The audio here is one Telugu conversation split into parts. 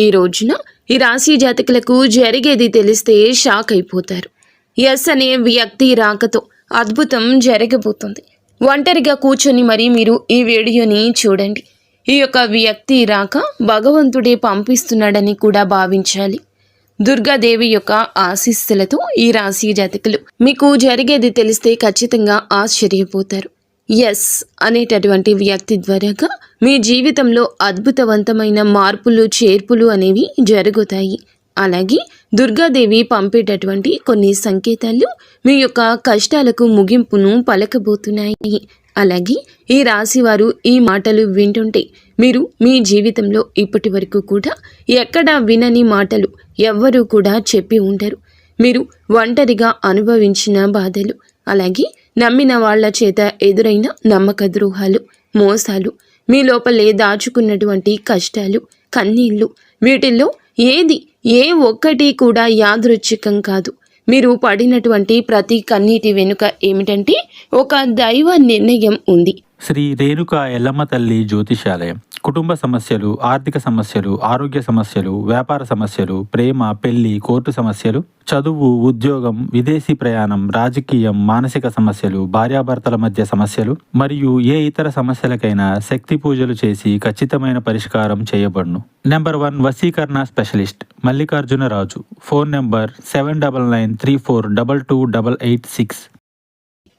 ఈ రోజున ఈ రాశి జాతకులకు జరిగేది తెలిస్తే షాక్ అయిపోతారు. ఎస్ అనే వ్యక్తి రాకతో అద్భుతం జరగబోతుంది. ఒంటరిగా కూర్చొని మరి మీరు ఈ వీడియోని చూడండి. ఈ యొక్క వ్యక్తి రాక భగవంతుడే పంపిస్తున్నాడని కూడా భావించాలి. దుర్గాదేవి యొక్క ఆశీస్సులతో ఈ రాశి జాతకులు మీకు జరిగేది తెలిస్తే ఖచ్చితంగా ఆశ్చర్యపోతారు. ఎస్ అనేటటువంటి వ్యక్తి ద్వారాగా మీ జీవితంలో అద్భుతవంతమైన మార్పులు చేర్పులు అనేవి జరుగుతాయి. అలాగే దుర్గాదేవి పంపేటటువంటి కొన్ని సంకేతాలు మీ యొక్క కష్టాలకు ముగింపును పలకబోతున్నాయి. అలాగే ఈ రాశివారు ఈ మాటలు వింటుంటే మీరు మీ జీవితంలో ఇప్పటి వరకు కూడా ఎక్కడా వినని మాటలు ఎవ్వరూ కూడా చెప్పి ఉండరు. మీరు ఒంటరిగా అనుభవించిన బాధలు, అలాగే నమ్మిన వాళ్ల చేత ఎదురైన నమ్మక ద్రోహాలు, మోసాలు, మీ లోపలే దాచుకున్నటువంటి కష్టాలు, కన్నీళ్లు, వీటిల్లో ఏ ఒక్కటి కూడా యాదృచ్ఛికం కాదు. మీరు పడినటువంటి ప్రతి కన్నీటి వెనుక ఏమిటంటే ఒక దైవ నిర్ణయం ఉంది. శ్రీ రేణుకా ఎల్లమ్మ తల్లి జ్యోతిషాలయం. కుటుంబ సమస్యలు, ఆర్థిక సమస్యలు, ఆరోగ్య సమస్యలు, వ్యాపార సమస్యలు, ప్రేమ, పెళ్లి, కోర్టు సమస్యలు, చదువు, ఉద్యోగం, విదేశీ ప్రయాణం, రాజకీయం, మానసిక సమస్యలు, భార్యాభర్తల మధ్య సమస్యలు మరియు ఏ ఇతర సమస్యలకైనా శక్తి పూజలు చేసి ఖచ్చితమైన పరిష్కారం చేయబడును. నెంబర్ 1 వశీకరణ specialist Mallikarjuna Raju. Phone number 7993422886.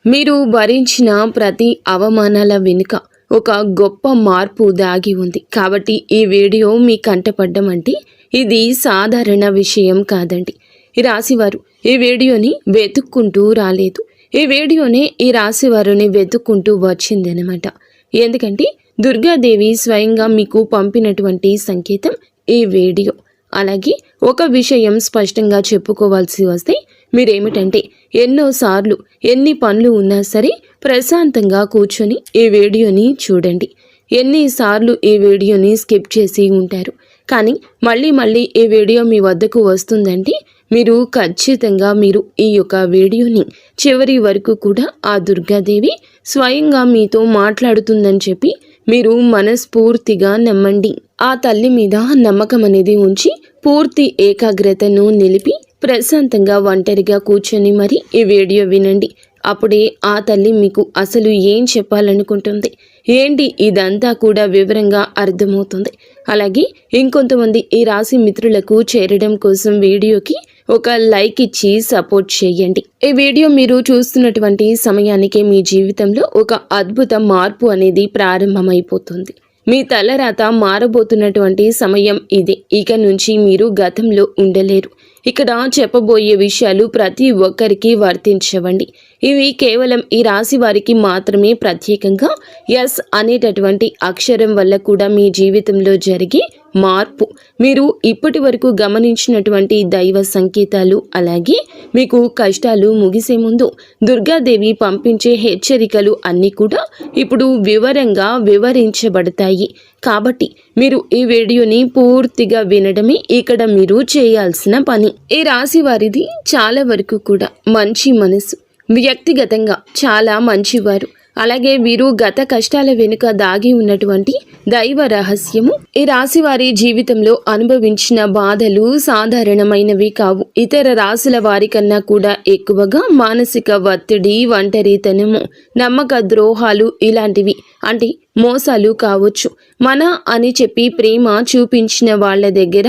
మీరు భరించిన ప్రతి అవమానాల వెనుక ఒక గొప్ప మార్పు దాగి ఉంది. కాబట్టి ఈ వీడియో మీ కంటపడ్డం అంటే ఇది సాధారణ విషయం కాదండి. ఈ రాశివారు ఈ వీడియోని వెతుక్కుంటూ రాలేదు. ఈ వీడియోనే ఈ రాశివారుని వెతుక్కుంటూ వచ్చిందనమాట. ఎందుకంటే దుర్గాదేవి స్వయంగా మీకు పంపినటువంటి సంకేతం ఈ వీడియో. అలాగే ఒక విషయం స్పష్టంగా చెప్పుకోవాల్సి వస్తే మీరేమిటంటే ఎన్నోసార్లు ఎన్ని పనులు ఉన్నా సరే ప్రశాంతంగా కూర్చొని ఈ వీడియోని చూడండి. ఎన్నిసార్లు ఈ వీడియోని స్కిప్ చేసి ఉంటారు. కానీ మళ్ళీ ఈ వీడియో మీ వద్దకు వస్తుందంటే మీరు ఖచ్చితంగా ఈ యొక్క వీడియోని చివరి వరకు కూడా ఆ దుర్గాదేవి స్వయంగా మీతో మాట్లాడుతుందని చెప్పి మీరు మనస్ఫూర్తిగా నమ్మండి. ఆ తల్లి మీద నమ్మకం అనేది ఉంచి పూర్తి ఏకాగ్రతను నిలిపి ప్రశాంతంగా ఒంటరిగా కూర్చొని మరి ఈ వీడియో వినండి. అప్పుడే ఆ తల్లి మీకు అసలు ఏం చెప్పాలనుకుంటుంది ఏంటి ఇదంతా కూడా వివరంగా అర్థమవుతుంది. అలాగే ఇంకొంతమంది ఈ రాశి మిత్రులకు చేరడం కోసం వీడియోకి ఒక లైక్ ఇచ్చి సపోర్ట్ చేయండి. ఈ వీడియో మీరు చూస్తున్నటువంటి సమయానికే మీ జీవితంలో ఒక అద్భుత మార్పు అనేది ప్రారంభమైపోతుంది. మీ తలరాత మారబోతున్నటువంటి సమయం ఇదే. ఇక నుంచి మీరు గతంలో ఉండలేరు. ఇక్కడ చెప్పబోయే విషయాలు ప్రతి ఒక్కరికి వర్తించవండి. ఇవి కేవలం ఈ రాశి వారికి మాత్రమే ప్రత్యేకంగా ఎస్ అనేటటువంటి అక్షరం వల్ల కూడా మీ జీవితంలో జరిగే మార్పు, మీరు ఇప్పటి వరకు గమనించినటువంటి దైవ సంకేతాలు, అలాగే మీకు కష్టాలు ముగిసే ముందు దుర్గాదేవి పంపించే హెచ్చరికలు అన్నీ కూడా ఇప్పుడు వివరంగా వివరించబడతాయి. కాబట్టి మీరు ఈ వీడియోని పూర్తిగా వినడమే ఇక్కడ మీరు చేయాల్సిన పని. ఈ రాశి వారిది చాలా వరకు కూడా మంచి మనసు, వ్యక్తిగతంగా చాలా మంచివారు. అలాగే వీరు గత కష్టాల వెనుక దాగి ఉన్నటువంటి దైవ రహస్యము. ఈ రాశి వారి జీవితంలో అనుభవించిన బాధలు సాధారణమైనవి కావు. ఇతర రాశుల వారి కన్నా కూడా ఎక్కువగా మానసిక ఒత్తిడి, ఒంటరితనము, నమ్మక ద్రోహాలు ఇలాంటివి, అంటే మోసాలు కావచ్చు. మన అని చెప్పి ప్రేమ చూపించిన వాళ్ళ దగ్గర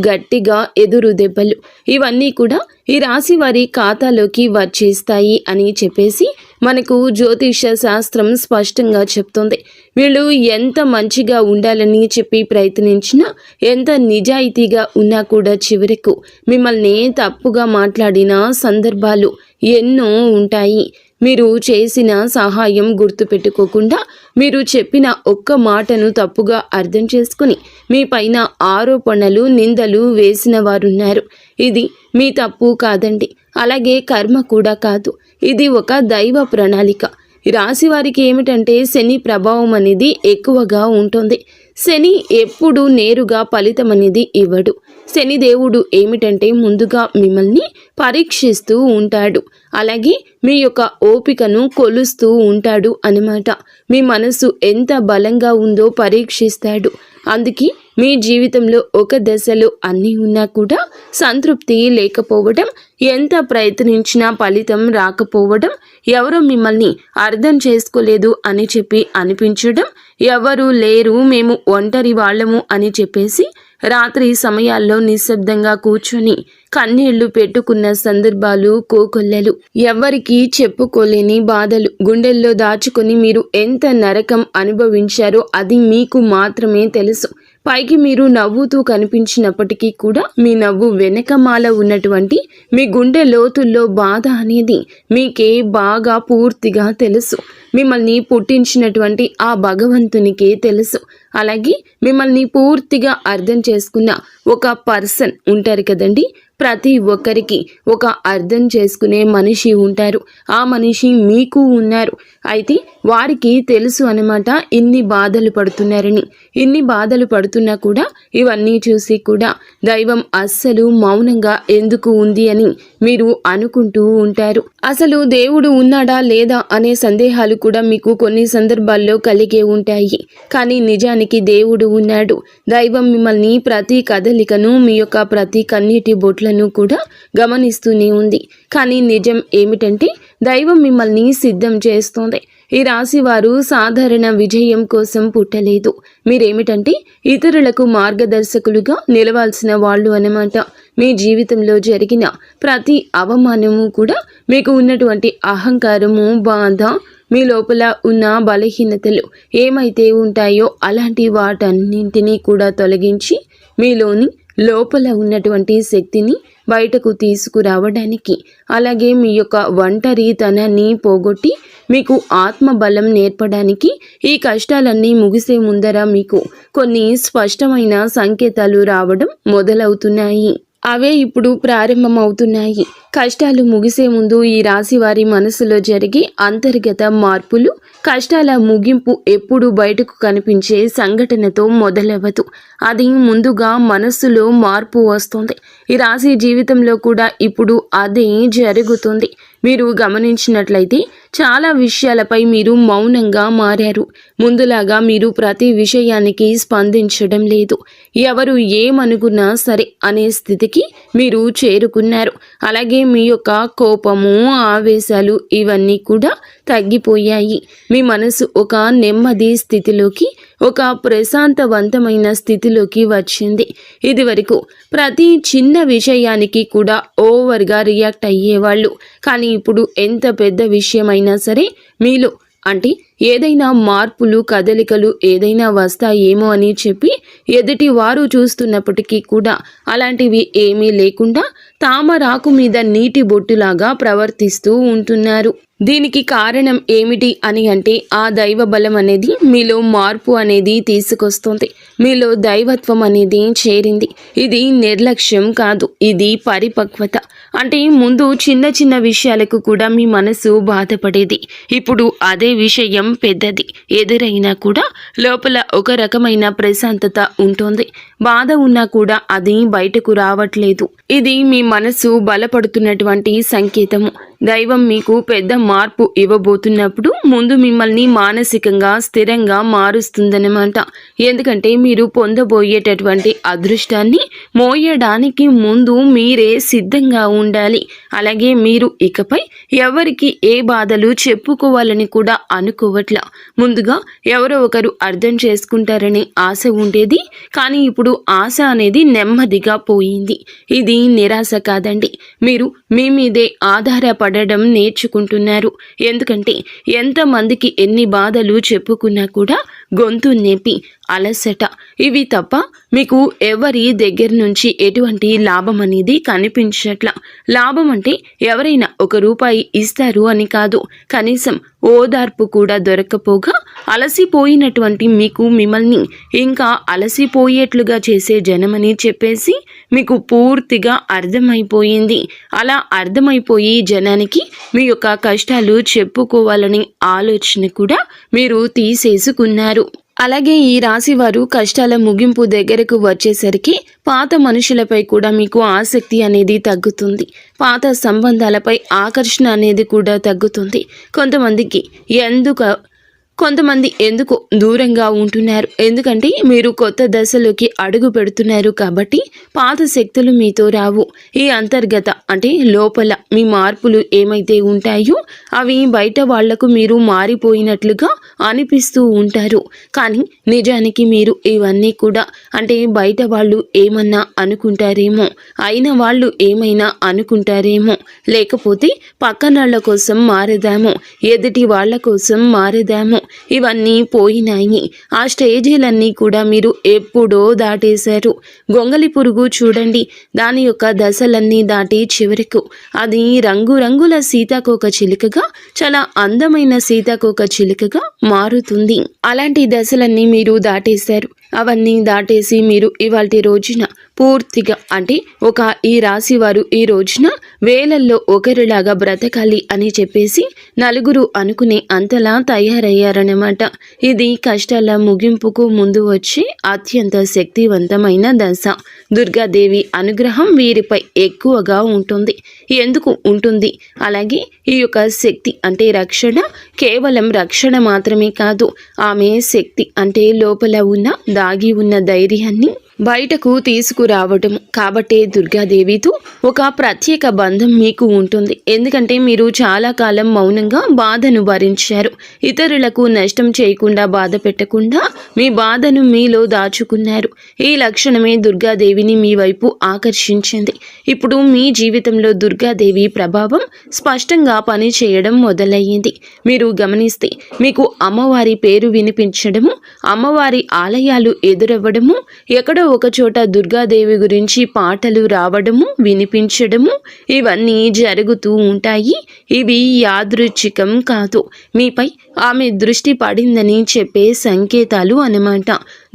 గట్టిగా ఎదురు దెబ్బలు, ఇవన్నీ కూడా ఈ రాశి వారి ఖాతాలోకి వచ్చేస్తాయి అని చెప్పేసి మనకు జ్యోతిష శాస్త్రం స్పష్టంగా చెప్తుంది. వీళ్ళు ఎంత మంచిగా ఉండాలని చెప్పి ప్రయత్నించినా, ఎంత నిజాయితీగా ఉన్నా కూడా చివరకు మిమ్మల్ని తప్పుగా మాట్లాడిన సందర్భాలు ఎన్నో ఉంటాయి. మీరు చేసిన సహాయం గుర్తుపెట్టుకోకుండా మీరు చెప్పిన ఒక్క మాటను తప్పుగా అర్థం చేసుకుని మీ పైన ఆరోపణలు, నిందలు వేసిన వారున్నారు. ఇది మీ తప్పు కాదండి, అలాగే కర్మ కూడా కాదు. ఇది ఒక దైవ ప్రణాళిక. రాశి వారికి ఏమిటంటే శని ప్రభావం అనేది ఎక్కువగా ఉంటుంది. శని ఎప్పుడు నేరుగా ఫలితం అనేది ఇవ్వడు. శనిదేవుడు ఏమిటంటే ముందుగా మిమ్మల్ని పరీక్షిస్తూ ఉంటాడు, అలాగే మీ యొక్క ఓపికను కొలుస్తూ ఉంటాడు అన్నమాట. మీ మనసు ఎంత బలంగా ఉందో పరీక్షిస్తాడు. అందుకే మీ జీవితంలో ఒక దశలో అన్నీ ఉన్నా కూడా సంతృప్తి లేకపోవడం, ఎంత ప్రయత్నించినా ఫలితం రాకపోవడం, ఎవరో మిమ్మల్ని అర్థం చేసుకోలేదు అని చెప్పి అనిపించడం, ఎవరు లేరు మేము ఒంటరి వాళ్ళము అని చెప్పేసి రాత్రి సమయాల్లో నిశ్శబ్దంగా కూర్చొని కన్నీళ్లు పెట్టుకున్న సందర్భాలు కోకొల్లలు. ఎవ్వరికీ చెప్పుకోలేని బాధలు గుండెల్లో దాచుకొని మీరు ఎంత నరకం అనుభవించారో అది మీకు మాత్రమే తెలుసు. పైకి మీరు నవ్వుతూ కనిపించినప్పటికీ కూడా మీ నవ్వు వెనకమాల ఉన్నటువంటి మీ గుండె లోతుల్లో బాధ అనేది మీకే బాగా పూర్తిగా తెలుసు. మిమ్మల్ని పుట్టించినటువంటి ఆ భగవంతునికే తెలుసు. అలాగే మిమ్మల్ని పూర్తిగా అర్థం చేసుకున్న ఒక పర్సన్ ఉంటారు కదండి. ప్రతి ఒక్కరికి ఒక అర్థం చేసుకునే మనిషి ఉంటారు. ఆ మనిషి మీకు ఉన్నారు. అయితే వారికి తెలుసు అన్నమాట ఇన్ని బాధలు పడుతున్నారని. ఇన్ని బాధలు పడుతున్నా కూడా ఇవన్నీ చూసి కూడా దైవం అస్సలు మౌనంగా ఎందుకు ఉంది అని మీరు అనుకుంటూ ఉంటారు. అసలు దేవుడు ఉన్నాడా లేదా అనే సందేహాలు కూడా మీకు కొన్ని సందర్భాల్లో కలిగే ఉంటాయి. కానీ నిజానికి దేవుడు ఉన్నాడు. దైవం మిమ్మల్ని ప్రతి కదలికను, మీ యొక్క ప్రతి కన్నీటి బొట్లను కూడా గమనిస్తూనే ఉంది. కానీ నిజం ఏమిటంటే దైవం మిమ్మల్ని సిద్ధం చేస్తోంది. ఈ రాశి వారు సాధారణ విజయం కోసం పుట్టలేదు. మీరేమిటంటే ఇతరులకు మార్గదర్శకులుగా నిలవాల్సిన వాళ్ళు అన్నమాట. మీ జీవితంలో జరిగిన ప్రతి అవమానము కూడా మీకు ఉన్నటువంటి అహంకారము, బాధ, మీ లోపల ఉన్న బలహీనతలు ఏమైతే ఉంటాయో అలాంటి వాటన్నింటినీ కూడా తొలగించి మీలోని లోపల ఉన్నటువంటి శక్తిని బయటకు తీసుకురావడానికి, అలాగే మీ యొక్క ఒంటరితనాన్ని పోగొట్టి మీకు ఆత్మబలం నేర్పడానికి ఈ కష్టాలన్నీ ముగిసే ముందర మీకు కొన్ని స్పష్టమైన సంకేతాలు రావడం మొదలవుతున్నాయి. అవే ఇప్పుడు ప్రారంభమవుతున్నాయి. కష్టాలు ముగిసే ముందు ఈ రాశి వారి మనసులో జరిగే అంతర్గత మార్పులు, కష్టాల ముగింపు ఎప్పుడు బయటకు కనిపించే సంఘటనతో మొదలవ్వదు. అది ముందుగా మనస్సులో మార్పు వస్తుంది. ఈ రాశి జీవితంలో కూడా ఇప్పుడు అదే జరుగుతుంది. మీరు గమనించినట్లయితే చాలా విషయాలపై మీరు మౌనంగా మారారు. ముందులాగా మీరు ప్రతి విషయానికి స్పందించడం లేదు. ఎవరు ఏమనుకున్నా సరే అనే స్థితికి మీరు చేరుకున్నారు. అలాగే మీ యొక్క కోపము, ఆవేశాలు ఇవన్నీ కూడా తగ్గిపోయాయి. మీ మనసు ఒక నెమ్మది స్థితిలోకి, ఒక ప్రశాంతవంతమైన స్థితిలోకి వచ్చింది. ఇది వరకు ప్రతి చిన్న విషయానికి కూడా ఓవర్గా రియాక్ట్ అయ్యేవాళ్ళు. కానీ ఇప్పుడు ఎంత పెద్ద విషయమైనా సరే మీలో అంటే ఏదైనా మార్పులు, కదలికలు ఏదైనా వస్తాయేమో అని చెప్పి ఎదుటి వారు చూస్తున్నప్పటికీ కూడా అలాంటివి ఏమీ లేకుండా తామరాకు మీద నీటి బొట్టులాగా ప్రవర్తిస్తూ ఉంటున్నారు. దీనికి కారణం ఏమిటి అని అంటే ఆ దైవ బలం అనేది మీలో మార్పు అనేది తీసుకొస్తుంది. మీలో దైవత్వం అనేది చేరింది. ఇది నిర్లక్ష్యం కాదు, ఇది పరిపక్వత. అంటే ముందు చిన్న చిన్న విషయాలకు కూడా మీ మనసు బాధపడేది. ఇప్పుడు అదే విషయం పెద్దది ఎదురైనా కూడా లోపల ఒక రకమైన ప్రశాంతత ఉంటుంది. బాధ ఉన్నా కూడా అది బయటకు రావట్లేదు. ఇది మీ మనసు బలపడుతున్నటువంటి సంకేతము. దైవం మీకు పెద్ద మార్పు ఇవ్వబోతున్నప్పుడు ముందు మిమ్మల్ని మానసికంగా స్థిరంగా మారుస్తుందన్నమాట. ఎందుకంటే మీరు పొందబోయేటటువంటి అదృష్టాన్ని మోయడానికి ముందు మీరే సిద్ధంగా ఉండాలి. అలాగే మీరు ఇకపై ఎవరికి ఏ బాధలు చెప్పుకోవాలని కూడా అనుకోవట్లా. ముందుగా ఎవరో ఒకరు అర్థం చేసుకుంటారని ఆశ ఉండేది. కానీ ఇప్పుడు ఆశ అనేది నెమ్మదిగా పోయింది. ఇది నిరాశ కాదండి. మీరు మీ మీదే ఆధారపడడం నేర్చుకుంటున్నారు. ఎందుకంటే ఎంతమందికి ఎన్ని బాధలు చెప్పుకున్నా కూడా గొంతు నొప్పి, అలసట ఇవి తప్ప మీకు ఎవరి దగ్గర నుంచి ఎటువంటి లాభం అనేది కనిపించట్లా. లాభం అంటే ఎవరైనా ₹1 ఇస్తారు అని కాదు, కనీసం ఓదార్పు కూడా దొరకపోగా అలసిపోయినటువంటి మీకు మిమ్మల్ని ఇంకా అలసిపోయేట్లుగా చేసే జనమని చెప్పేసి మీకు పూర్తిగా అర్థమైపోయింది. అలా అర్థమైపోయి జనానికి మీ యొక్క కష్టాలు చెప్పుకోవాలని ఆలోచన కూడా మీరు తీసేసుకున్నారు. అలాగే ఈ రాశి వారు కష్టాల ముగింపు దగ్గరకు వచ్చేసరికి పాత మనుషులపై కూడా మీకు ఆసక్తి అనేది తగ్గుతుంది. పాత సంబంధాలపై ఆకర్షణ అనేది కూడా తగ్గుతుంది. కొంతమందికి కొంతమంది ఎందుకు దూరంగా ఉంటున్నారు, ఎందుకంటే మీరు కొత్త దశలోకి అడుగు పెడుతున్నారు కాబట్టి పాత శక్తులు మీతో రావు. ఈ అంతర్గత అంటే లోపల మీ మార్పులు ఏమైతే ఉంటాయో అవి బయట వాళ్లకు మీరు మారిపోయినట్లుగా అనిపిస్తూ ఉంటారు. కానీ నిజానికి మీరు ఇవన్నీ కూడా అంటే బయట వాళ్ళు ఏమన్నా అనుకుంటారేమో, అయిన వాళ్ళు ఏమైనా అనుకుంటారేమో, లేకపోతే పక్కనాళ్ల కోసం మారదాము, ఎదుటి వాళ్ళ కోసం మారదాము, ఇవన్నీ పోయినాయి. ఆ స్టేజీలన్నీ కూడా మీరు ఎప్పుడో దాటేశారు. గొంగలి పురుగు చూడండి, దాని యొక్క దశలన్నీ దాటి చివరకు అది రంగురంగుల సీతాకోక చిలుకగా, చాలా అందమైన సీతాకోక చిలుకగా మారుతుంది. అలాంటి దశలన్నీ మీరు దాటేశారు. అవన్నీ దాటేసి మీరు ఇవాల్టి రోజున పూర్తిగా అంటే ఒక ఈ రాశి వారు ఈ రోజున వేలల్లో ఒకరిలాగా బ్రతకాలి అని చెప్పేసి నలుగురు అనుకునే అంతలా తయారయ్యారన్నమాట. ఇది కష్టాల ముగింపుకు ముందు వచ్చే అత్యంత శక్తివంతమైన దశ. దుర్గాదేవి అనుగ్రహం వీరిపై ఎక్కువగా ఉంటుంది. ఎందుకు ఉంటుంది? అలాగే ఈ యొక్క శక్తి అంటే రక్షణ కేవలం రక్షణ మాత్రమే కాదు, ఆమె శక్తి అంటే లోపల ఉన్న దాగి ఉన్న ధైర్యాన్ని బయటకు తీసుకురావటం. కాబట్టే దుర్గాదేవితో ఒక ప్రత్యేక బంధం మీకు ఉంటుంది. ఎందుకంటే మీరు చాలా కాలం మౌనంగా బాధను భరించారు. ఇతరులకు నష్టం చేయకుండా బాధ పెట్టకుండా మీ బాధను మీలో దాచుకున్నారు. ఈ లక్షణమే దుర్గాదేవిని మీ వైపు ఆకర్షించింది. ఇప్పుడు మీ జీవితంలో దుర్గాదేవి ప్రభావం స్పష్టంగా పనిచేయడం మొదలయ్యింది. మీరు గమనిస్తే మీకు అమ్మవారి పేరు వినిపించడము, అమ్మవారి ఆలయాలు ఎదురవ్వడము, ఎక్కడో ఒక చోట దుర్గాదేవి గురించి పాటలు రావడము, వినిపించడము, ఇవన్నీ జరుగుతూ ఉంటాయి. ఇవి యాదృచ్ఛికం కాదు, మీపై ఆమె దృష్టి పడిందని చెప్పే సంకేతాలు అన్నమాట.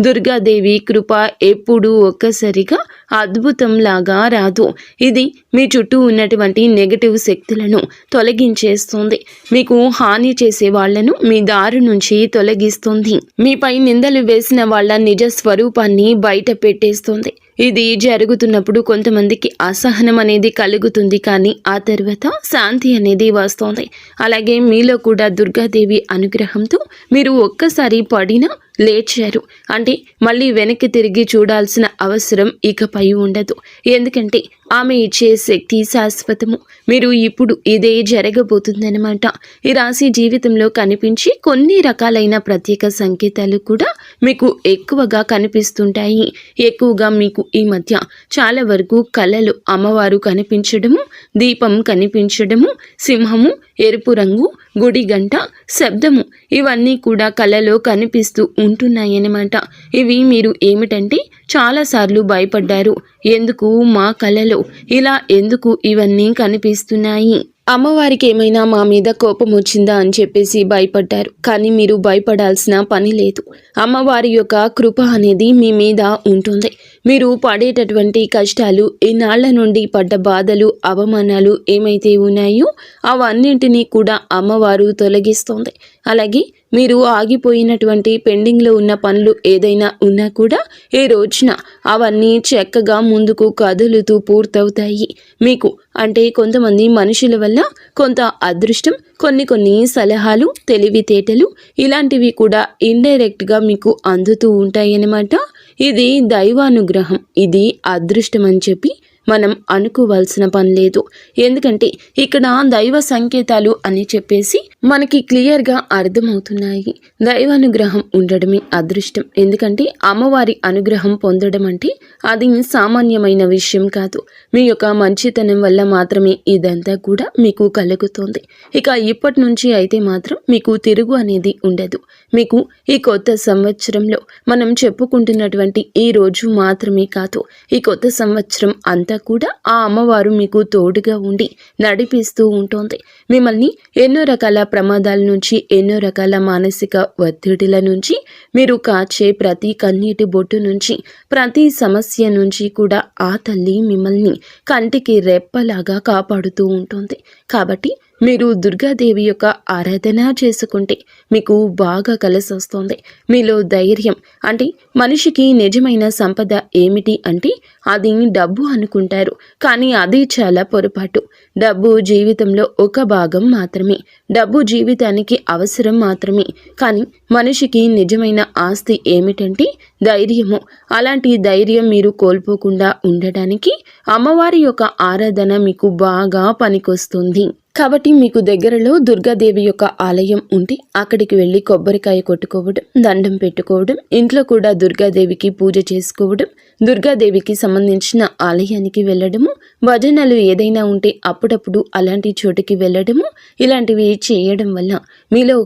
దుర్గాదేవి కృప ఎప్పుడూ ఒక్కసారిగా అద్భుతంలాగా రాదు. ఇది మీ చుట్టూ ఉన్నటువంటి నెగటివ్ శక్తులను తొలగించేస్తుంది. మీకు హాని చేసే వాళ్లను మీ దారి నుంచి తొలగిస్తుంది. మీపై నిందలు వేసిన వాళ్ళ నిజ స్వరూపాన్ని బయట పెట్టేస్తుంది. ఇది జరుగుతున్నప్పుడు కొంతమందికి అసహనం అనేది కలుగుతుంది, కానీ ఆ తర్వాత శాంతి అనేది వస్తుంది. అలాగే మీలో కూడా దుర్గాదేవి అనుగ్రహంతో మీరు ఒక్కసారి పడినా లేచారు అంటే మళ్ళీ వెనక్కి తిరిగి చూడాల్సిన అవసరం ఇకపై ఉండదు. ఎందుకంటే ఆమె ఇచ్చే శక్తి శాశ్వతము. మీరు ఇప్పుడు ఇదే జరగబోతుందన్నమాట. ఈ రాశి జీవితంలో కనిపించి కొన్ని రకాలైన ప్రత్యేక సంకేతాలు కూడా మీకు ఎక్కువగా కనిపిస్తుంటాయి. ఎక్కువగా మీకు ఈ మధ్య చాలా వరకు కళలు అమ్మవారు కనిపించడము, దీపం కనిపించడము, సింహము, ఎరుపు రంగు, గుడి గంట, శబ్దము, ఇవన్నీ కూడా కళలో కనిపిస్తూ ఉంటున్నాయన్నమాట. ఇవి మీరు ఏమిటంటే చాలాసార్లు భయపడ్డారు. ఎందుకు మా కళలో ఇలా ఎందుకు ఇవన్నీ కనిపిస్తున్నాయి, అమ్మవారికి ఏమైనా మా మీద కోపం వచ్చిందా అని చెప్పేసి భయపడ్డారు. కానీ మీరు భయపడాల్సిన పని లేదు. అమ్మవారి యొక్క కృప అనేది మీ మీద ఉంటుంది. మీరు పడేటటువంటి కష్టాలు, ఇన్నాళ్ల నుండి పడ్డ బాధలు, అవమానాలు ఏమైతే ఉన్నాయో అవన్నింటినీ కూడా అమ్మవారు తొలగిస్తుంది. అలాగే మీరు ఆగిపోయినటువంటి పెండింగ్లో ఉన్న పనులు ఏదైనా ఉన్నా కూడా ఈ రోజున అవన్నీ చక్కగా ముందుకు కదులుతూ పూర్తవుతాయి. మీకు అంటే కొంతమంది మనుషుల వల్ల కొంత అదృష్టం, కొన్ని సలహాలు, తెలివితేటలు ఇలాంటివి కూడా ఇండైరెక్ట్గా మీకు అందుతూ ఉంటాయన్నమాట. ఇది దైవానుగ్రహం, ఇది అదృష్టం అని చెప్పి మనం అనుకోవాల్సిన పని లేదు. ఎందుకంటే ఇక్కడ దైవ సంకేతాలు అని చెప్పేసి మనకి క్లియర్గా అర్థమవుతున్నాయి. దైవానుగ్రహం ఉండడమే అదృష్టం. ఎందుకంటే అమ్మవారి అనుగ్రహం పొందడం అంటే అది సామాన్యమైన విషయం కాదు. మీ యొక్క మంచితనం వల్ల మాత్రమే ఇదంతా కూడా మీకు కలుగుతుంది. ఇక ఇప్పటి నుంచి అయితే మాత్రం మీకు తిరుగు అనేది ఉండదు. మీకు ఈ కొత్త సంవత్సరంలో మనం చెప్పుకుంటున్నటువంటి ఈ రోజు మాత్రమే కాదు, ఈ కొత్త సంవత్సరం అంతా కూడా ఆ అమ్మవారు మీకు తోడుగా ఉండి నడిపిస్తూ ఉంటుంది. మిమ్మల్ని ఎన్నో రకాల ప్రమాదాల నుంచి, ఎన్నో రకాల మానసిక ఒత్తిడిల నుంచి, మీరు కాచే ప్రతి కన్నీటి బొట్టు నుంచి, ప్రతి సమస్య నుంచి కూడా ఆ తల్లి మిమ్మల్ని కంటికి రెప్పలాగా కాపాడుతూ ఉంటుంది. కాబట్టి మీరు దుర్గాదేవి యొక్క ఆరాధన చేసుకుంటే మీకు బాగా కలిసి వస్తుంది. మీలో ధైర్యం అంటే మనిషికి నిజమైన సంపద ఏమిటి అంటే అది డబ్బు అనుకుంటారు, కానీ అది చాలా పొరపాటు. డబ్బు జీవితంలో ఒక భాగం మాత్రమే, డబ్బు జీవితానికి అవసరం మాత్రమే. కానీ మనిషికి నిజమైన ఆస్తి ఏమిటంటే ధైర్యము. అలాంటి ధైర్యం మీరు కోల్పోకుండా ఉండడానికి అమ్మవారి యొక్క ఆరాధన మీకు బాగా పనికొస్తుంది. కాబట్టి మీకు దగ్గరలో దుర్గాదేవి యొక్క ఆలయం ఉంటే అక్కడికి వెళ్ళి కొబ్బరికాయ కొట్టుకోవడం, దండం పెట్టుకోవడం, ఇంట్లో కూడా దుర్గాదేవికి పూజ చేసుకోవడం, దుర్గాదేవికి సంబంధించిన ఆలయానికి వెళ్ళడము, భజనలు ఏదైనా ఉంటే అప్పుడప్పుడు అలాంటి చోటుకి వెళ్ళడము, ఇలాంటివి చేయడం వల్ల మీలో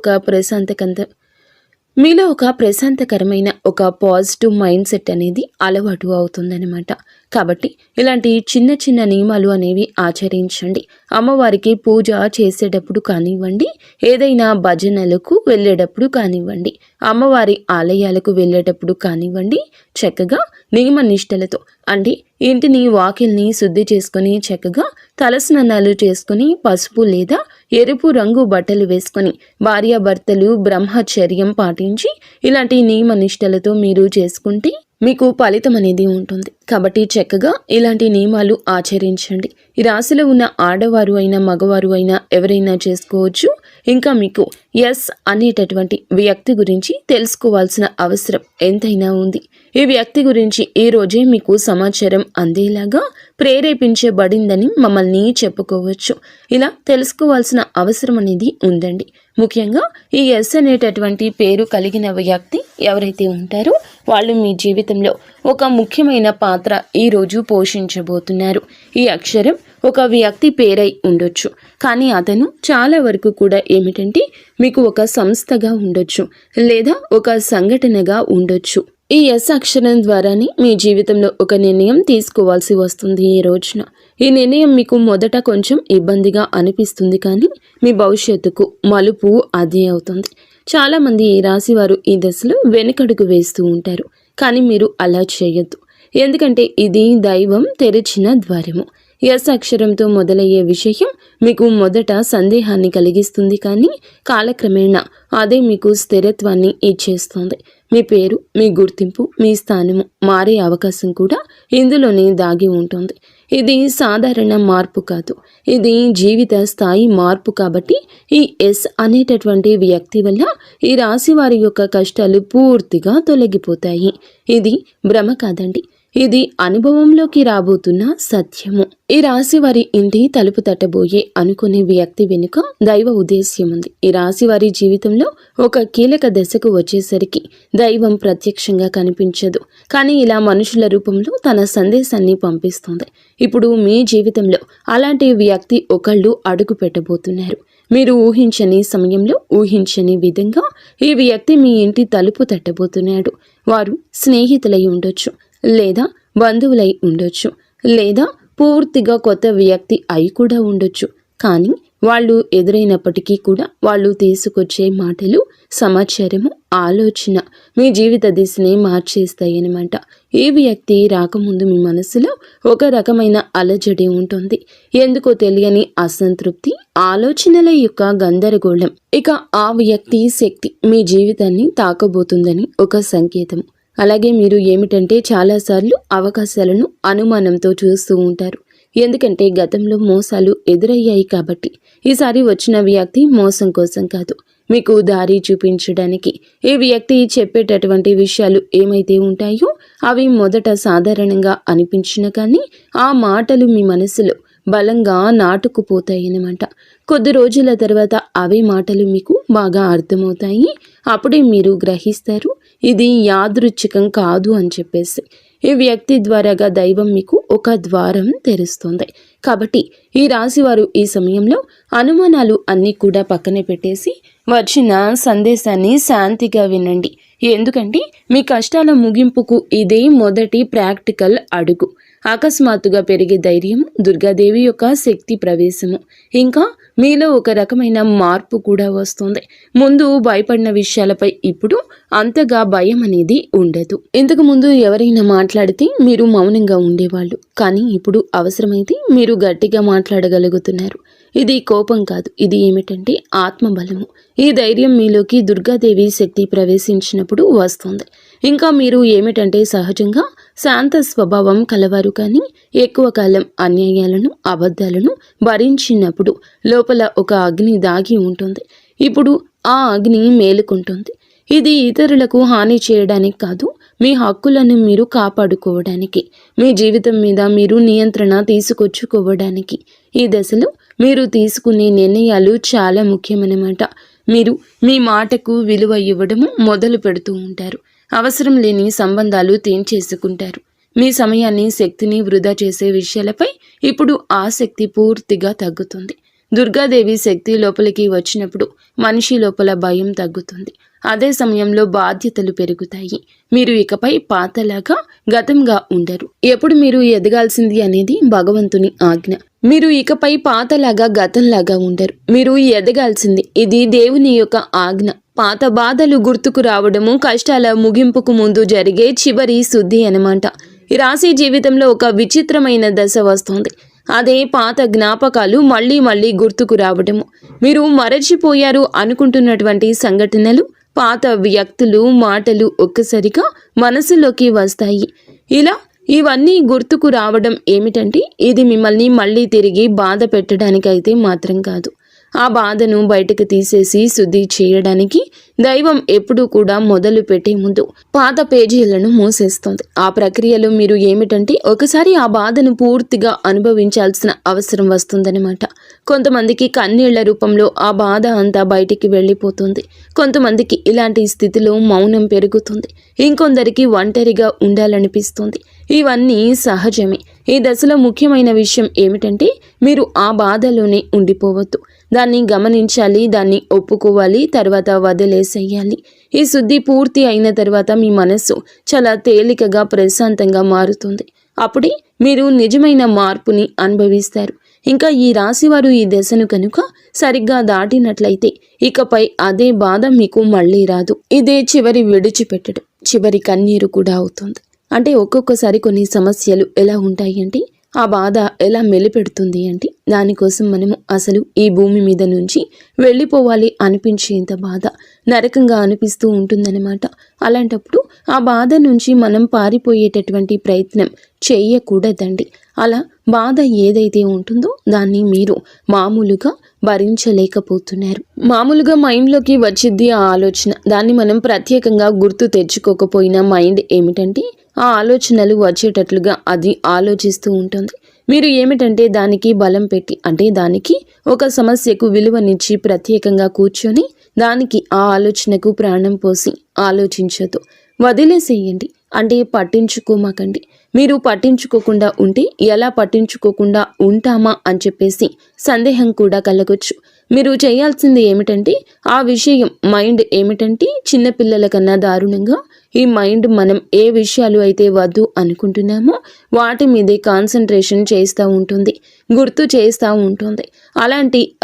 ఒక ప్రశాంతకరమైన ఒక పాజిటివ్ మైండ్ సెట్ అనేది అలవాటు అవుతుందన్నమాట. కాబట్టి ఇలాంటి చిన్న చిన్న నియమాలు అనేవి ఆచరించండి. అమ్మవారికి పూజ చేసేటప్పుడు కానివ్వండి, ఏదైనా భజనలకు వెళ్ళేటప్పుడు కానివ్వండి, అమ్మవారి ఆలయాలకు వెళ్ళేటప్పుడు కానివ్వండి, చక్కగా నియమ నిష్టలతో అంటే ఇంటిని వాకిల్ని శుద్ధి చేసుకొని చక్కగా తలస్నానాలు చేసుకుని పసుపు లేదా ఎరుపు రంగు బట్టలు వేసుకొని భార్యాభర్తలు బ్రహ్మచర్యం పాటించి ఇలాంటి నియమ నిష్టలతో మీరు చేసుకుంటే మీకు ఫలితం అనేది ఉంటుంది. కాబట్టి చక్కగా ఇలాంటి నియమాలు ఆచరించండి. ఈ రాశిలో ఉన్న ఆడవారు అయినా మగవారు అయినా ఎవరైనా చేసుకోవచ్చు. ఇంకా మీకు ఎస్ అనేటటువంటి వ్యక్తి గురించి తెలుసుకోవాల్సిన అవసరం ఎంతైనా ఉంది. ఈ వ్యక్తి గురించి ఈ రోజే మీకు సమాచారం అందేలాగా ప్రేరేపించబడిందని మమ్మల్ని చెప్పుకోవచ్చు. ఇలా తెలుసుకోవాల్సిన అవసరం అనేది ఉందండి. ముఖ్యంగా ఈ ఎస్ అనేటటువంటి పేరు కలిగిన వ్యక్తి ఎవరైతే ఉంటారో వాళ్ళు మీ జీవితంలో ఒక ముఖ్యమైన పాత్ర ఈరోజు పోషించబోతున్నారు. ఈ అక్షరం ఒక వ్యక్తి పేరై ఉండొచ్చు, కానీ అతను చాలా వరకు కూడా ఏమిటంటే మీకు ఒక సంస్థగా ఉండొచ్చు లేదా ఒక సంఘటనగా ఉండొచ్చు. ఈ ఎస్ అక్షరం ద్వారానే మీ జీవితంలో ఒక నిర్ణయం తీసుకోవాల్సి వస్తుంది. ఈ రోజున ఈ నిర్ణయం మీకు మొదట కొంచెం ఇబ్బందిగా అనిపిస్తుంది, కానీ మీ భవిష్యత్తుకు మలుపు అదే అవుతుంది. చాలామంది ఈ రాశి వారు ఈ దశలో వెనుకడుగు వేస్తూ ఉంటారు, కానీ మీరు అలా చేయొద్దు. ఎందుకంటే ఇది దైవం తెరిచిన ద్వారము. ఎస్ అక్షరంతో మొదలయ్యే విషయం మీకు మొదట సందేహాన్ని కలిగిస్తుంది, కానీ కాలక్రమేణా అదే మీకు స్థిరత్వాన్ని ఇచ్చేస్తుంది. మీ పేరు, మీ గుర్తింపు, మీ స్థానము మారే అవకాశం కూడా ఇందులోనే దాగి ఉంటుంది. ఇది సాధారణ మార్పు కాదు, ఇది జీవిత స్థాయి మార్పు. కాబట్టి ఈ ఎస్ అనేటటువంటి వ్యక్తి వల్ల ఈ రాశి వారి యొక్క కష్టాలు పూర్తిగా తొలగిపోతాయి. ఇది భ్రమ కాదండి, ఇది అనుభవంలోకి రాబోతున్న సత్యము. ఈ రాశి వారి ఇంటి తలుపు తట్టబోయే అనుకునే వ్యక్తి వెనుక దైవ ఉద్దేశ్యం ఉంది. ఈ రాశి వారి జీవితంలో ఒక కీలక దశకు వచ్చేసరికి దైవం ప్రత్యక్షంగా కనిపించదు, కానీ ఇలా మనుషుల రూపంలో తన సందేశాన్ని పంపిస్తుంది. ఇప్పుడు మీ జీవితంలో అలాంటి వ్యక్తి ఒకళ్ళు అడుగు పెట్టబోతున్నారు. మీరు ఊహించని సమయంలో ఊహించని విధంగా ఈ వ్యక్తి మీ ఇంటి తలుపు తట్టబోతున్నాడు. వారు స్నేహితులై ఉండొచ్చు, లేదా బంధువులై ఉండొచ్చు, లేదా పూర్తిగా కొత్త వ్యక్తి అయి కూడా ఉండొచ్చు. కానీ వాళ్ళు ఎదురైనప్పటికీ కూడా వాళ్ళు తీసుకొచ్చే మాటలు, సమాచారము, ఆలోచన మీ జీవిత దిశని మార్చేస్తాయన్నమాట. ఈ వ్యక్తి రాకముందు మీ మనసులో ఒక రకమైన అలజడి ఉంటుంది. ఎందుకో తెలియని అసంతృప్తి, ఆలోచనల యొక్క గందరగోళం. ఇక ఆ వ్యక్తి శక్తి మీ జీవితాన్ని తాకబోతుందని ఒక సంకేతం. అలాగే మీరు ఏమిటంటే చాలాసార్లు అవకాశాలను అనుమానంతో చూస్తూ ఉంటారు. ఎందుకంటే గతంలో మోసాలు ఎదురయ్యాయి కాబట్టి ఈసారి వచ్చిన వ్యక్తి మోసం కోసం కాదు, మీకు దారి చూపించడానికి. ఈ వ్యక్తి చెప్పేటటువంటి విషయాలు ఏమైతే ఉంటాయో అవి మొదట సాధారణంగా అనిపించిన కానీ ఆ మాటలు మీ మనసులో బలంగా నాటుకుపోతాయన్నమాట. కొద్ది రోజుల తర్వాత అవే మాటలు మీకు బాగా అర్థమవుతాయి. అప్పుడే మీరు గ్రహిస్తారు ఇది యాదృచ్ఛికం కాదు అని చెప్పేసి. ఈ వ్యక్తి ద్వారాగా దైవం మీకు ఒక ద్వారం తెరుస్తుంది. కాబట్టి ఈ రాశివారు ఈ సమయంలో అనుమానాలు అన్నీ కూడా పక్కనే పెట్టేసి వచ్చిన సందేశాన్ని శాంతిగా వినండి. ఎందుకంటే మీ కష్టాల ముగింపుకు ఇదే మొదటి ప్రాక్టికల్ అడుగు. అకస్మాత్తుగా పెరిగే ధైర్యం, దుర్గాదేవి యొక్క శక్తి ప్రవేశము, ఇంకా మీలో ఒక రకమైన మార్పు కూడా వస్తుంది. ముందు భయపడిన విషయాలపై ఇప్పుడు అంతగా భయం అనేది ఉండదు. ఇంతకు ముందు ఎవరైనా మాట్లాడితే మీరు మౌనంగా ఉండేవాళ్ళు, కానీ ఇప్పుడు అవసరమైతే మీరు గట్టిగా మాట్లాడగలుగుతున్నారు. ఇది కోపం కాదు, ఇది ఏమిటంటే ఆత్మబలము. ఈ ధైర్యం మీలోకి దుర్గాదేవి శక్తి ప్రవేశించినప్పుడు వస్తుంది. ఇంకా మీరు ఏమిటంటే సహజంగా శాంత స్వభావం కలవారు, కానీ ఎక్కువ కాలం అన్యాయాలను అబద్ధాలను భరించినప్పుడు లోపల ఒక అగ్ని దాగి ఉంటుంది. ఇప్పుడు ఆ అగ్ని మేలుకుంటుంది. ఇది ఇతరులకు హాని చేయడానికి కాదు, మీ హక్కులను మీరు కాపాడుకోవడానికి, మీ జీవితం మీద మీరు నియంత్రణ తీసుకొచ్చుకోవడానికి. ఈ దశలో మీరు తీసుకునే నిర్ణయాలు చాలా ముఖ్యమన్నమాట. మీరు మీ మాటకు విలువ ఇవ్వడము మొదలు పెడుతూ ఉంటారు. అవసరం లేని సంబంధాలు తెంచేసుకుంటారు. మీ సమయాన్ని శక్తిని వృధా చేసే విషయాలపై ఇప్పుడు ఆసక్తి పూర్తిగా తగ్గుతుంది. దుర్గాదేవి శక్తి లోపలికి వచ్చినప్పుడు మనిషి లోపల భయం తగ్గుతుంది. అదే సమయంలో బాధ్యతలు పెరుగుతాయి. మీరు ఇకపై పాతలాగా గతంగా ఉండరు. ఎప్పుడు మీరు ఎదగాల్సింది అనేది భగవంతుని ఆజ్ఞ. మీరు ఇకపై పాతలాగా గతంలాగా ఉండరు. మీరు ఎదగాల్సింది, ఇది దేవుని యొక్క ఆజ్ఞ. పాత బాధలు గుర్తుకు రావడము కష్టాల ముగింపుకు ముందు జరిగే చివరి శుద్ధి అన్నమాట. ఈ రాశి జీవితంలో ఒక విచిత్రమైన దశ వస్తుంది. అదే పాత జ్ఞాపకాలు మళ్ళీ మళ్ళీ గుర్తుకు రావడము. మీరు మరచిపోయారు అనుకుంటున్నటువంటి సంఘటనలు, పాత వ్యక్తులు, మాటలు ఒక్కసారిగా మనసులోకి వస్తాయి. ఇలా ఇవన్నీ గుర్తుకు రావడం ఏమిటంటే ఇది మిమ్మల్ని మళ్ళీ తిరిగి బాధ పెట్టడానికైతే మాత్రం కాదు. ఆ బాధను బయటకు తీసేసి శుద్ధి చేయడానికి దైవం ఎప్పుడూ కూడా మొదలు పెట్టే ముందు పాత పేజీలను మూసేస్తుంది. ఆ ప్రక్రియలో మీరు ఏమిటంటే ఒకసారి ఆ బాధను పూర్తిగా అనుభవించాల్సిన అవసరం వస్తుందన్నమాట. కొంతమందికి కన్నీళ్ల రూపంలో ఆ బాధ అంతా బయటికి వెళ్ళిపోతుంది. కొంతమందికి ఇలాంటి స్థితిలో మౌనం పెరుగుతుంది. ఇంకొందరికి ఒంటరిగా ఉండాలనిపిస్తుంది. ఇవన్నీ సహజమే. ఈ దశలో ముఖ్యమైన విషయం ఏమిటంటే మీరు ఆ బాధలోనే ఉండిపోవద్దు. దాన్ని గమనించాలి, దాన్ని ఒప్పుకోవాలి, తర్వాత వదిలేసేయాలి. ఈ శుద్ధి పూర్తి అయిన తర్వాత మీ మనస్సు చాలా తేలికగా ప్రశాంతంగా మారుతుంది. అప్పుడే మీరు నిజమైన మార్పుని అనుభవిస్తారు. ఇంకా ఈ రాశివారు ఈ దశను కనుక సరిగ్గా దాటినట్లయితే ఇకపై అదే బాధ మీకు మళ్ళీ రాదు. ఇదే చివరి విడిచిపెట్టడం, చివరి కన్నీరు కూడా అవుతుంది. అంటే ఒక్కొక్కసారి కొన్ని సమస్యలు ఎలా ఉంటాయి అంటే ఆ బాధ ఎలా మెలిపెడుతుంది అంటే దానికోసం మనము అసలు ఈ భూమి మీద నుంచి వెళ్ళిపోవాలి అనిపించేంత బాధ నరకంగా అనిపిస్తూ ఉంటుందన్నమాట. అలాంటప్పుడు ఆ బాధ నుంచి మనం పారిపోయేటటువంటి ప్రయత్నం చేయకూడదండి. అలా బాధ ఏదైతే ఉంటుందో దాన్ని మీరు మామూలుగా భరించలేకపోతున్నారు. మామూలుగా మైండ్లోకి వచ్చిద్ది ఆ ఆలోచన. దాన్ని మనం ప్రత్యేకంగా గుర్తు తెచ్చుకోకపోయినా మైండ్ ఏమిటంటే ఆ ఆలోచనలు వచ్చేటట్లుగా అది ఆలోచిస్తూ ఉంటుంది. మీరు ఏమిటంటే దానికి బలం పెట్టి, అంటే దానికి ఒక సమస్యకు విలువనిచ్చి ప్రత్యేకంగా కూర్చొని దానికి ఆ ఆలోచనకు ప్రాణం పోసి ఆలోచించదు, వదిలేసేయండి. అంటే పట్టించుకోమాకండి. మీరు పట్టించుకోకుండా ఉంటే ఎలా పట్టించుకోకుండా ఉంటామా అని చెప్పేసి సందేహం కూడా కలగొచ్చు. మీరు చేయాల్సింది ఏమిటంటే ఆ విషయం మైండ్ ఏమిటంటే చిన్నపిల్లల కన్నా దారుణంగా ఈ మైండ్ మనం ఏ విషయాలు అయితే వద్దు అనుకుంటున్నామో వాటి మీదే కాన్సన్ట్రేషన్ చేస్తూ ఉంటుంది, గుర్తు చేస్తూ ఉంటుంది.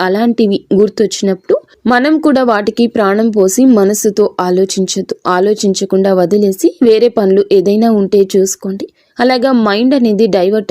అలాంటివి గుర్తొచ్చినప్పుడు మనం కూడా వాటికి ప్రాణం పోసి మనసుతో ఆలోచించకుండా వదిలేసి వేరే పనులు ఏదైనా ఉంటే చూసుకోండి. అలాగా మైండ్ అనేది డైవర్ట్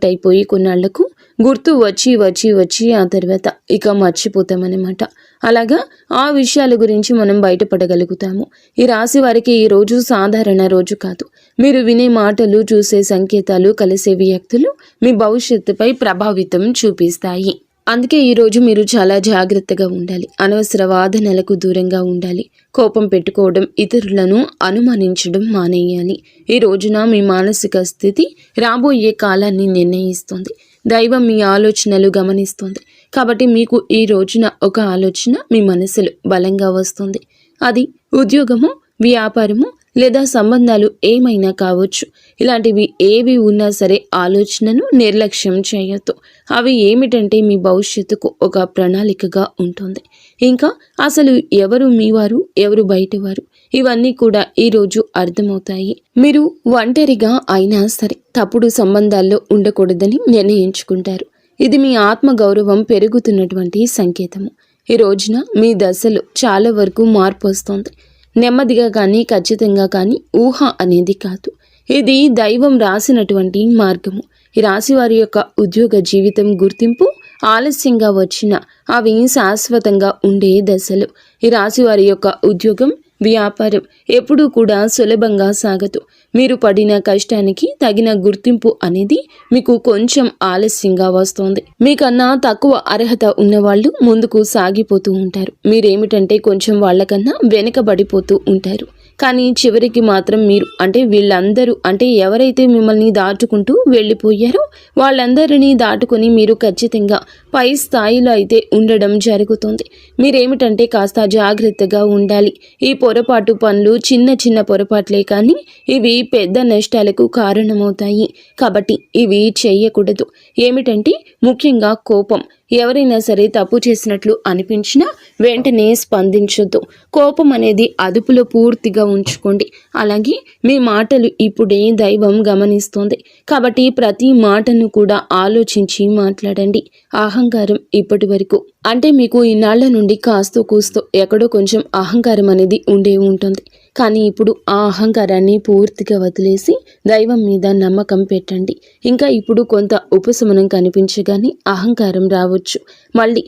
అయిపోయి కొన్నాళ్లకు గుర్తు వచ్చి ఆ తర్వాత ఇక మర్చిపోతామన్నమాట. అలాగా ఆ విషయాల గురించి మనం బయటపడగలుగుతాము. ఈ రాశి వారికి ఈ రోజు సాధారణ రోజు కాదు. మీరు వినే మాటలు, చూసే సంకేతాలు, కలిసే వ్యక్తులు మీ భవిష్యత్తుపై ప్రభావితం చూపిస్తాయి. అందుకే ఈరోజు మీరు చాలా జాగ్రత్తగా ఉండాలి. అనవసర వాదనలకు దూరంగా ఉండాలి. కోపం పెట్టుకోవడం, ఇతరులను అనుమానించడం మానేయాలి. ఈ రోజున మీ మానసిక స్థితి రాబోయే కాలాన్ని నిర్ణయిస్తుంది. దైవం మీ ఆలోచనలు గమనిస్తుంది. కాబట్టి మీకు ఈ రోజున ఒక ఆలోచన మీ మనసులో బలంగా వస్తుంది. అది ఉద్యోగము, వ్యాపారము లేదా సంబంధాలు ఏమైనా కావచ్చు. ఇలాంటివి ఏవి ఉన్నా సరే ఆలోచనను నిర్లక్ష్యం చేయొద్దు. అవి ఏమిటంటే మీ భవిష్యత్తుకు ఒక ప్రణాళికగా ఉంటుంది. ఇంకా అసలు ఎవరు మీవారు, ఎవరు బయటవారు, ఇవన్నీ కూడా ఈరోజు అర్థమవుతాయి. మీరు ఒంటరిగా అయినా సరే తప్పుడు సంబంధాల్లో ఉండకూడదని నిర్ణయించుకుంటారు. ఇది మీ ఆత్మగౌరవం పెరుగుతున్నటువంటి సంకేతము. ఈ రోజున మీ దశలో చాలా వరకు మార్పు వస్తుంది. నెమ్మదిగా కానీ ఖచ్చితంగా కానీ ఊహ అనేది కాదు. ఇది దైవం రాసినటువంటి మార్గము. ఈ రాశి వారి యొక్క ఉద్యోగ జీవితం గుర్తింపు ఆలస్యంగా వచ్చినా అవి శాశ్వతంగా ఉండే దశలు. ఈ రాశి వారి యొక్క ఉద్యోగం, వ్యాపారం ఎప్పుడూ కూడా సులభంగా సాగదు. మీరు పడిన కష్టానికి తగిన గుర్తింపు అనేది మీకు కొంచెం ఆలస్యంగా వస్తుంది. మీకన్నా తక్కువ అర్హత ఉన్నవాళ్ళు ముందుకు సాగిపోతూ ఉంటారు. మీరేమిటంటే కొంచెం వాళ్ళకన్నా వెనకబడిపోతూ ఉంటారు. కానీ చివరికి మాత్రం మీరు వీళ్ళందరూ ఎవరైతే మిమ్మల్ని దాటుకుంటూ వెళ్ళిపోయారో వాళ్ళందరినీ దాటుకొని మీరు ఖచ్చితంగా పై స్థాయిలో అయితే ఉండడం జరుగుతుంది. మీరేమిటంటే కాస్త జాగ్రత్తగా ఉండాలి. ఈ పొరపాటు పనులు చిన్న చిన్న పొరపాట్లే కానీ ఇవి పెద్ద నష్టాలకు కారణమవుతాయి. కాబట్టి ఇవి చేయకూడదు. ఏమిటంటే ముఖ్యంగా కోపం. ఎవరైనా సరే తప్పు చేసినట్లు అనిపించినా వెంటనే స్పందించొద్దు. కోపం అనేది అదుపులో పూర్తిగా ఉంచుకోండి. అలాగే మీ మాటలు ఇప్పుడే దైవం గమనిస్తోంది. కాబట్టి ప్రతి మాటను కూడా ఆలోచించి మాట్లాడండి. అహంకారం ఇప్పటి వరకు మీకు ఇన్నాళ్ల నుండి కాస్తో కూస్తో ఎక్కడో కొంచెం అహంకారం అనేది ఉండే ఉంటుంది. కానీ ఇప్పుడు ఆ అహంకారాన్ని పూర్తిగా వదిలేసి దైవం మీద నమ్మకం పెట్టండి. ఇంకా ఇప్పుడు కొంత ఉపశమనం కనిపించగానే అహంకారం రావచ్చు. మళ్ళీ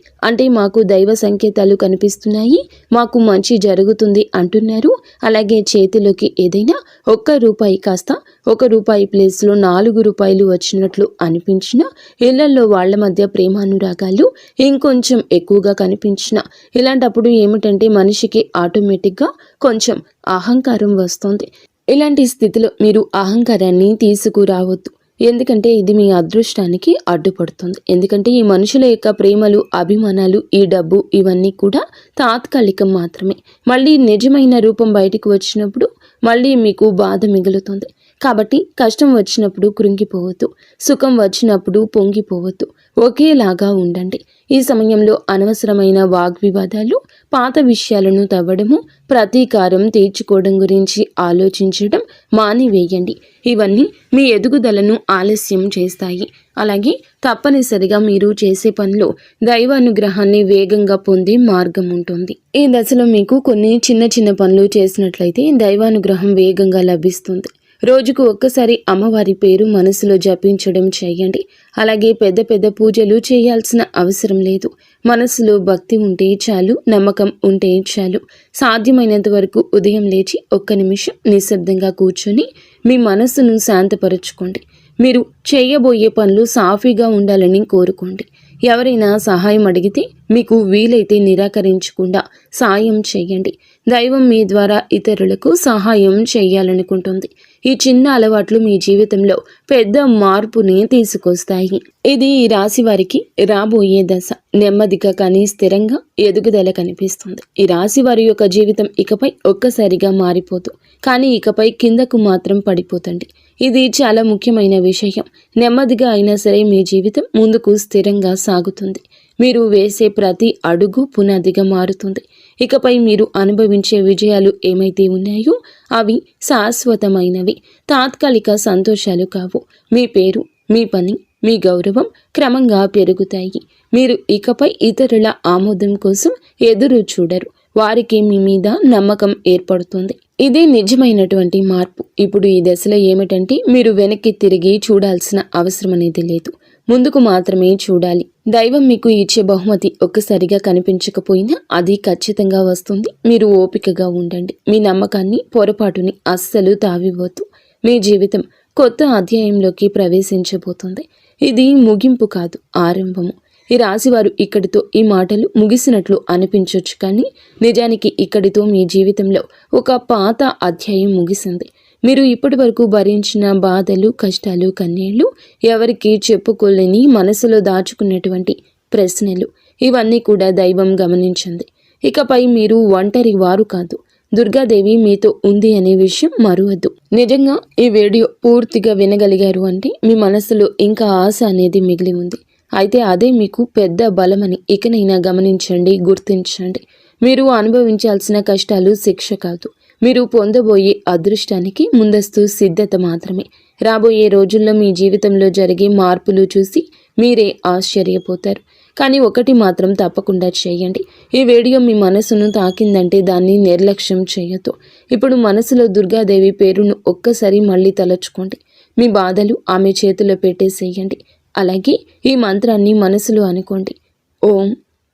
మాకు దైవ సంకేతాలు కనిపిస్తున్నాయి, మాకు మంచి జరుగుతుంది అంటున్నారు. అలాగే చేతిలోకి ఏదైనా ₹1 కాస్త ₹1 ప్లేస్లో ₹4 వచ్చినట్లు అనిపించినా, ఇళ్లలో వాళ్ల మధ్య ప్రేమానురాగాలు ఇంకొంచెం ఎక్కువగా కనిపించిన, ఇలాంటప్పుడు ఏమిటంటే మనిషికి ఆటోమేటిక్గా కొంచెం అహంకారం వస్తుంది. ఇలాంటి స్థితిలో మీరు అహంకారాన్ని తీసుకురావద్దు. ఎందుకంటే ఇది మీ అదృష్టానికి అడ్డుపడుతుంది. ఎందుకంటే ఈ మనుషుల యొక్క ప్రేమలు, అభిమానాలు, ఈ డబ్బు ఇవన్నీ కూడా తాత్కాలికం మాత్రమే. మళ్ళీ నిజమైన రూపం బయటికి వచ్చినప్పుడు మళ్ళీ మీకు బాధ మిగులుతుంది. కాబట్టి కష్టం వచ్చినప్పుడు కృంగిపోవద్దు, సుఖం వచ్చినప్పుడు పొంగిపోవద్దు. ఒకేలాగా ఉండండి. ఈ సమయంలో అనవసరమైన వాగ్వివాదాలు, పాత విషయాలను తవ్వడము, ప్రతీకారం తీర్చుకోవడం గురించి ఆలోచించడం మానివేయండి. ఇవన్నీ మీ ఎదుగుదలను ఆలస్యం చేస్తాయి. అలాగే తప్పనిసరిగా మీరు చేసే పనిలో దైవానుగ్రహాన్ని వేగంగా పొందే మార్గం ఉంటుంది. ఈ దశలో మీకు కొన్ని చిన్న చిన్న పనులు చేసినట్లయితే దైవానుగ్రహం వేగంగా లభిస్తుంది. రోజుకు ఒక్కసారి అమ్మవారి పేరు మనసులో జపించడం చేయండి. అలాగే పెద్ద పెద్ద పూజలు చేయాల్సిన అవసరం లేదు. మనసులో భక్తి ఉంటే చాలు, నమ్మకం ఉంటే చాలు. సాధ్యమైనంత వరకు ఉదయం లేచి 1 నిమిషం నిశ్శబ్దంగా కూర్చొని మీ మనస్సును శాంతపరచుకోండి. మీరు చేయబోయే పనులు సాఫీగా ఉండాలని కోరుకోండి. ఎవరైనా సహాయం అడిగితే మీకు వీలైతే నిరాకరించకుండా సాయం చేయండి. దైవం మీ ద్వారా ఇతరులకు సహాయం చేయాలనుకుంటుంది. ఈ చిన్న అలవాట్లు మీ జీవితంలో పెద్ద మార్పుని తీసుకొస్తాయి. ఇది ఈ రాశి వారికి రాబోయే దశ. నెమ్మదిగా కానీ స్థిరంగా ఎదుగుదల కనిపిస్తుంది. ఈ రాశి వారి యొక్క జీవితం ఇకపై ఒక్కసారిగా మారిపోదు, కానీ ఇకపై కిందకు మాత్రం పడిపోతండి. ఇది చాలా ముఖ్యమైన విషయం. నెమ్మదిగా అయినా సరే మీ జీవితం ముందుకు స్థిరంగా సాగుతుంది. మీరు వేసే ప్రతి అడుగు పునాదిగా మారుతుంది. ఇకపై మీరు అనుభవించే విజయాలు ఏమైతే ఉన్నాయో అవి శాశ్వతమైనవి, తాత్కాలిక సంతోషాలు కావు. మీ పేరు, మీ పని, మీ గౌరవం క్రమంగా పెరుగుతాయి. మీరు ఇకపై ఇతరుల ఆమోదం కోసం ఎదురు చూడరు. వారికి మీ మీద నమ్మకం ఏర్పడుతుంది. ఇదే నిజమైనటువంటి మార్పు. ఇప్పుడు ఈ దశలో ఏమిటంటే మీరు వెనక్కి తిరిగి చూడాల్సిన అవసరం అనేది లేదు, ముందుకు మాత్రమే చూడాలి. దైవం మీకు ఇచ్చే బహుమతి ఒక్కసారిగా కనిపించకపోయినా అది ఖచ్చితంగా వస్తుంది. మీరు ఓపికగా ఉండండి. మీ నమ్మకాన్ని, పొరపాటుని అస్సలు తావివ్వద్దు. మీ జీవితం కొత్త అధ్యాయంలోకి ప్రవేశించబోతుంది. ఇది ముగింపు కాదు, ఆరంభము. ఈ రాశివారు ఇక్కడితో ఈ మాటలు ముగిసినట్లు అనిపించవచ్చు, కానీ నిజానికి ఇక్కడితో మీ జీవితంలో ఒక పాత అధ్యాయం ముగిసింది. మీరు ఇప్పటి వరకు భరించిన బాధలు, కష్టాలు, కన్నీళ్లు, ఎవరికి చెప్పుకోలేని మనసులో దాచుకున్నటువంటి ప్రశ్నలు, ఇవన్నీ కూడా దైవం గమనించింది. ఇకపై మీరు ఒంటరి వారు కాదు, దుర్గాదేవి మీతో ఉంది అనే విషయం మరువద్దు. నిజంగా ఈ వీడియో పూర్తిగా వినగలిగారు అంటే మీ మనసులో ఇంకా ఆశ అనేది మిగిలి ఉంది. అయితే అదే మీకు పెద్ద బలమని ఇకనైనా గమనించండి, గుర్తించండి. మీరు అనుభవించాల్సిన కష్టాలు శిక్ష కాదు, మీరు పొందబోయే అదృష్టానికి ముందస్తు సిద్ధత మాత్రమే. రాబోయే రోజుల్లో మీ జీవితంలో జరిగే మార్పులు చూసి మీరే ఆశ్చర్యపోతారు. కానీ ఒకటి మాత్రం తప్పకుండా చేయండి. ఈ వీడియో మీ మనసును తాకిందంటే దాన్ని నిర్లక్ష్యం చేయొద్దు. ఇప్పుడు మనసులో దుర్గాదేవి పేరును ఒక్కసారి మళ్ళీ తలచుకోండి. మీ బాధలు ఆమె చేతిలో పెట్టేసేయండి. అలాగే ఈ మంత్రాన్ని మనసులో అనుకోండి. ఓం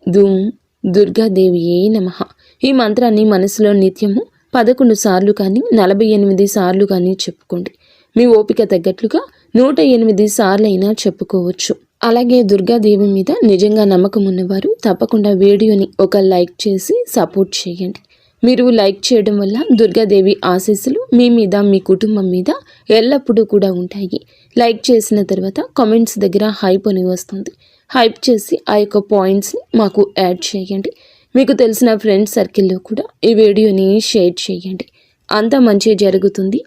ధూం దుర్గాదేవియే నమః. ఈ మంత్రాన్ని మనసులో నిత్యము 11 సార్లు కానీ 48 సార్లు కానీ చెప్పుకోండి. మీ ఓపిక తగ్గట్లుగా 108 సార్లైనా చెప్పుకోవచ్చు. అలాగే దుర్గాదేవి మీద నిజంగా నమ్మకం ఉన్నవారు తప్పకుండా వీడియోని ఒక లైక్ చేసి సపోర్ట్ చేయండి. మీరు లైక్ చేయడం వల్ల దుర్గాదేవి ఆశీస్సులు మీ మీద మీ కుటుంబం మీద ఎల్లప్పుడూ కూడా ఉంటాయి. లైక్ చేసిన తర్వాత కామెంట్స్ దగ్గర హైప్ అని వస్తుంది. హైప్ చేసి ఆ యొక్క పాయింట్స్ని మాకు యాడ్ చేయండి. మీకు తెలిసిన ఫ్రెండ్స్ సర్కిల్లో కూడా ఈ వీడియోని షేర్ చేయండి. అంతా మంచి జరుగుతుంది.